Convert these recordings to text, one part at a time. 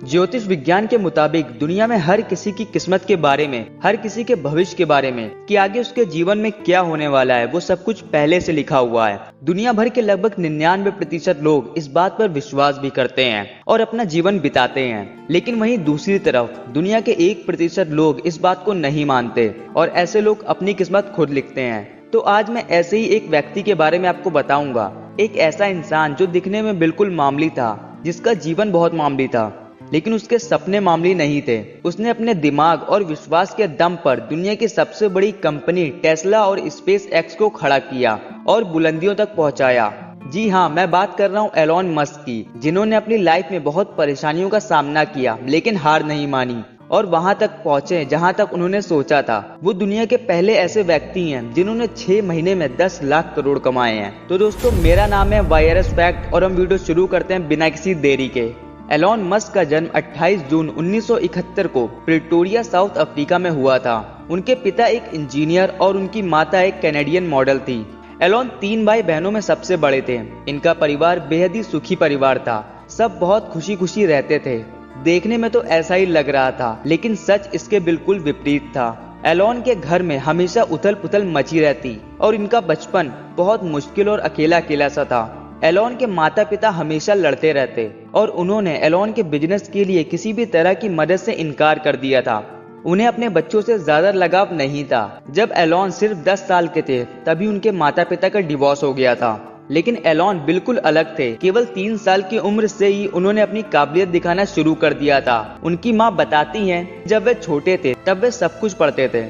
ज्योतिष विज्ञान के मुताबिक दुनिया में हर किसी की किस्मत के बारे में, हर किसी के भविष्य के बारे में कि आगे उसके जीवन में क्या होने वाला है, वो सब कुछ पहले से लिखा हुआ है। दुनिया भर के लगभग 99% लोग इस बात पर विश्वास भी करते हैं और अपना जीवन बिताते हैं, लेकिन वहीं दूसरी तरफ दुनिया के 1% लोग इस बात को नहीं मानते और ऐसे लोग अपनी किस्मत खुद लिखते हैं। तो आज मैं ऐसे ही एक व्यक्ति के बारे में आपको बताऊंगा, एक ऐसा इंसान जो दिखने में बिल्कुल मामूली था, जिसका जीवन बहुत मामूली था, लेकिन उसके सपने मामूली नहीं थे। उसने अपने दिमाग और विश्वास के दम पर दुनिया की सबसे बड़ी कंपनी टेस्ला और स्पेस एक्स को खड़ा किया और बुलंदियों तक पहुंचाया। जी हाँ, मैं बात कर रहा हूँ एलोन मस्क की, जिन्होंने अपनी लाइफ में बहुत परेशानियों का सामना किया लेकिन हार नहीं मानी और वहां तक पहुंचे जहां तक उन्होंने सोचा था। वो दुनिया के पहले ऐसे व्यक्ति हैं जिन्होंने 6 महीने में 10 लाख करोड़ कमाए हैं। तो दोस्तों, मेरा नाम है वायरस फैक्ट और हम वीडियो शुरू करते हैं बिना किसी देरी के। एलोन मस्क का जन्म 28 जून 1971 को प्रिटोरिया, साउथ अफ्रीका में हुआ था। उनके पिता एक इंजीनियर और उनकी माता एक कैनेडियन मॉडल थी। एलोन 3 भाई बहनों में सबसे बड़े थे। इनका परिवार बेहद ही सुखी परिवार था। सब बहुत खुशी खुशी रहते थे। देखने में तो ऐसा ही लग रहा था, लेकिन सच इसके बिल्कुल विपरीत था। एलोन के घर में हमेशा उथल पुथल मची रहती और इनका बचपन बहुत मुश्किल और अकेला अकेला सा था। एलोन के माता पिता हमेशा लड़ते रहते और उन्होंने एलोन के बिजनेस के लिए किसी भी तरह की मदद से इनकार कर दिया था। उन्हें अपने बच्चों से ज्यादा लगाव नहीं था। जब एलोन सिर्फ 10 साल के थे तभी उनके माता पिता का डिवोर्स हो गया था। लेकिन एलोन बिल्कुल अलग थे। केवल 3 साल की उम्र से ही उन्होंने अपनी काबिलियत दिखाना शुरू कर दिया था। उनकी माँ बताती हैं, जब वे छोटे थे तब वे सब कुछ पढ़ते थे।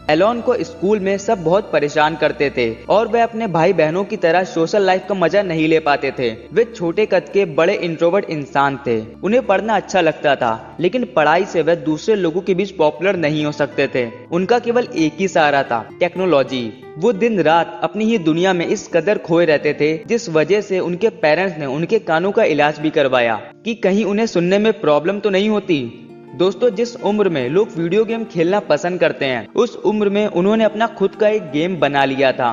एलोन को स्कूल में सब बहुत परेशान करते थे और वे अपने भाई बहनों की तरह सोशल लाइफ का मजा नहीं ले पाते थे। वे छोटे कद के बड़े इंट्रोवर्ट इंसान थे। उन्हें पढ़ना अच्छा लगता था, लेकिन पढ़ाई से वे दूसरे लोगों के बीच पॉपुलर नहीं हो सकते थे। उनका केवल एक ही सहारा था, टेक्नोलॉजी। वो दिन रात अपनी ही दुनिया में इस कदर खोए रहते थे, जिस वजह से उनके पेरेंट्स ने उनके कानों का इलाज भी करवाया कि कहीं उन्हें सुनने में प्रॉब्लम तो नहीं होती। दोस्तों, जिस उम्र में लोग वीडियो गेम खेलना पसंद करते हैं, उस उम्र में उन्होंने अपना खुद का एक गेम बना लिया था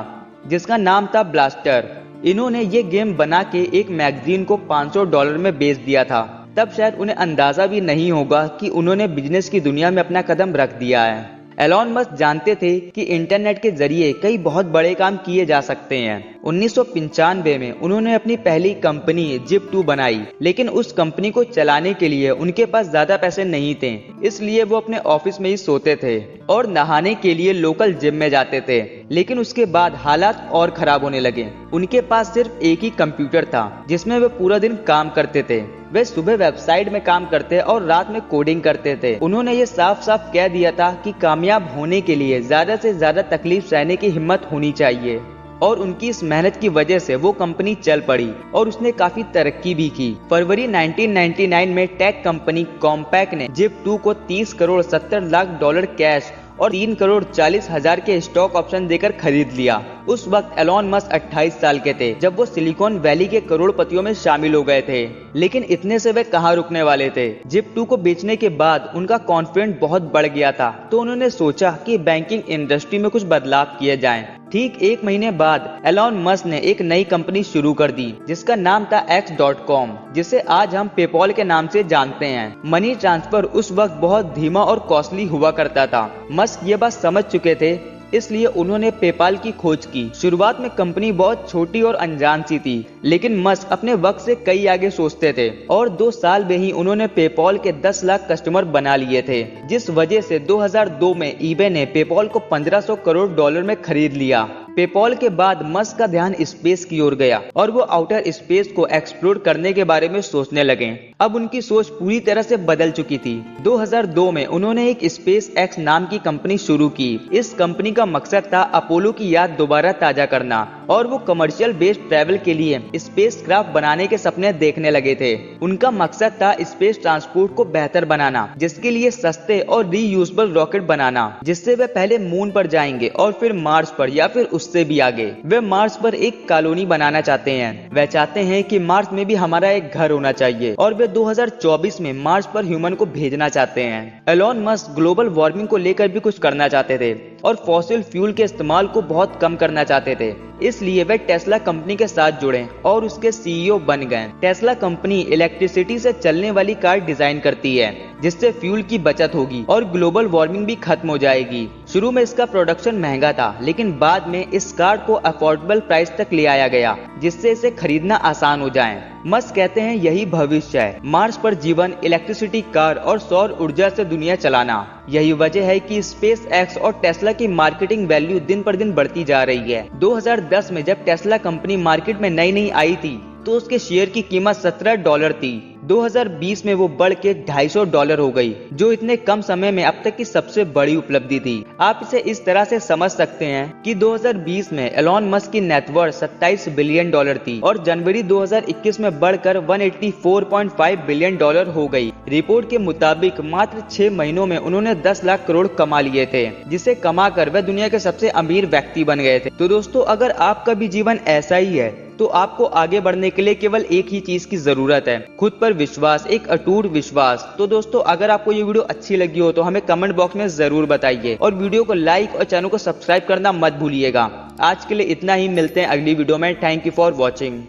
जिसका नाम था ब्लास्टर। इन्होंने ये गेम बना के एक मैगजीन को $500 में बेच दिया था। तब शायद उन्हें अंदाजा भी नहीं होगा कि उन्होंने बिजनेस की दुनिया में अपना कदम रख दिया है। एलोन मस्क जानते थे कि इंटरनेट के जरिए कई बहुत बड़े काम किए जा सकते हैं। 1995 में उन्होंने अपनी पहली कंपनी जिप2 बनाई, लेकिन उस कंपनी को चलाने के लिए उनके पास ज्यादा पैसे नहीं थे। इसलिए वो अपने ऑफिस में ही सोते थे और नहाने के लिए लोकल जिम में जाते थे। लेकिन उसके बाद हालात और खराब होने लगे। उनके पास सिर्फ एक ही कंप्यूटर था जिसमें वे पूरा दिन काम करते थे। वे सुबह वेबसाइट में काम करते और रात में कोडिंग करते थे। उन्होंने ये साफ साफ कह दिया था कि कामयाब होने के लिए ज्यादा से ज्यादा तकलीफ सहने की हिम्मत होनी चाहिए और उनकी इस मेहनत की वजह से वो कंपनी चल पड़ी और उसने काफी तरक्की भी की। फरवरी 1999 में टेक कंपनी कॉम्पैक ने जिप2 को 30 करोड़ 70 लाख डॉलर कैश और 3 करोड़ 40 हजार के स्टॉक ऑप्शन देकर खरीद लिया। उस वक्त एलोन मस्क 28 साल के थे जब वो सिलिकॉन वैली के करोड़पतियों में शामिल हो गए थे। लेकिन इतने से वे कहाँ रुकने वाले थे। जिप2 को बेचने के बाद उनका कॉन्फिडेंस बहुत बढ़ गया था, तो उन्होंने सोचा कि बैंकिंग इंडस्ट्री में कुछ बदलाव किए जाएं। ठीक 1 महीने बाद एलोन मस्क ने एक नई कंपनी शुरू कर दी जिसका नाम था X.com, जिसे आज हम पेपॉल के नाम से जानते हैं। मनी ट्रांसफर उस वक्त बहुत धीमा और कॉस्टली हुआ करता था। मस्क ये बात समझ चुके थे, इसलिए उन्होंने पेपाल की खोज की। शुरुआत में कंपनी बहुत छोटी और अनजान सी थी, लेकिन मस्क अपने वक्त से कई आगे सोचते थे और 2 साल में ही उन्होंने पेपॉल के 10 लाख कस्टमर बना लिए थे, जिस वजह से 2002 में ईबे ने पेपॉल को $1500 करोड़ में खरीद लिया। पेपॉल के बाद मस्क का ध्यान स्पेस की ओर गया और वो आउटर स्पेस को एक्सप्लोर करने के बारे में सोचने लगे। अब उनकी सोच पूरी तरह से बदल चुकी थी। 2002 में उन्होंने एक स्पेस एक्स नाम की कंपनी शुरू की। इस कंपनी का मकसद था अपोलो की याद दोबारा ताजा करना और वो कमर्शियल बेस्ड ट्रैवल के लिए स्पेस क्राफ्ट बनाने के सपने देखने लगे थे। उनका मकसद था स्पेस ट्रांसपोर्ट को बेहतर बनाना, जिसके लिए सस्ते और रीयूजेबल रॉकेट बनाना, जिससे वे पहले मून पर जाएंगे और फिर मार्स पर या फिर उससे भी आगे। वे मार्स पर एक कॉलोनी बनाना चाहते हैं। वे चाहते हैं कि मार्स में भी हमारा एक घर होना चाहिए और वे 2024 में मार्स पर ह्यूमन को भेजना चाहते हैं। एलोन मस्क ग्लोबल वार्मिंग को लेकर भी कुछ करना चाहते थे और फॉसिल फ्यूल के इस्तेमाल को बहुत कम करना चाहते थे। इसलिए वे टेस्ला कंपनी के साथ जुड़े और उसके सीईओ बन गए। टेस्ला कंपनी इलेक्ट्रिसिटी से चलने वाली कार डिजाइन करती है जिससे फ्यूल की बचत होगी और ग्लोबल वार्मिंग भी खत्म हो जाएगी। शुरू में इसका प्रोडक्शन महंगा था, लेकिन बाद में इस कार को अफोर्डेबल प्राइस तक ले आया गया जिससे इसे खरीदना आसान हो जाए। मस्क कहते हैं यही भविष्य है, मार्स पर जीवन, इलेक्ट्रिसिटी कार और सौर ऊर्जा से दुनिया चलाना। यही वजह है कि स्पेस एक्स और टेस्ला की मार्केटिंग वैल्यू दिन पर दिन बढ़ती जा रही है। 2010 में जब टेस्ला कंपनी मार्केट में नई आई थी तो उसके शेयर की कीमत $17 थी। 2020 में वो बढ़ के $250 हो गई, जो इतने कम समय में अब तक की सबसे बड़ी उपलब्धि थी। आप इसे इस तरह से समझ सकते हैं कि 2020 में एलॉन मस्क की नेटवर्थ $27 बिलियन थी और जनवरी 2021 में बढ़कर $184.5 बिलियन हो गई। रिपोर्ट के मुताबिक मात्र 6 महीनों में उन्होंने 10 लाख करोड़ कमा लिए थे, जिसे कमाकर वह दुनिया के सबसे अमीर व्यक्ति बन गए थे। तो दोस्तों, अगर आपका भी जीवन ऐसा ही है तो आपको आगे बढ़ने के लिए केवल एक ही चीज की जरूरत है, खुद पर विश्वास, एक अटूट विश्वास। तो दोस्तों, अगर आपको ये वीडियो अच्छी लगी हो तो हमें कमेंट बॉक्स में जरूर बताइए और वीडियो को लाइक और चैनल को सब्सक्राइब करना मत भूलिएगा। आज के लिए इतना ही, मिलते हैं अगली वीडियो में। Thank you for watching.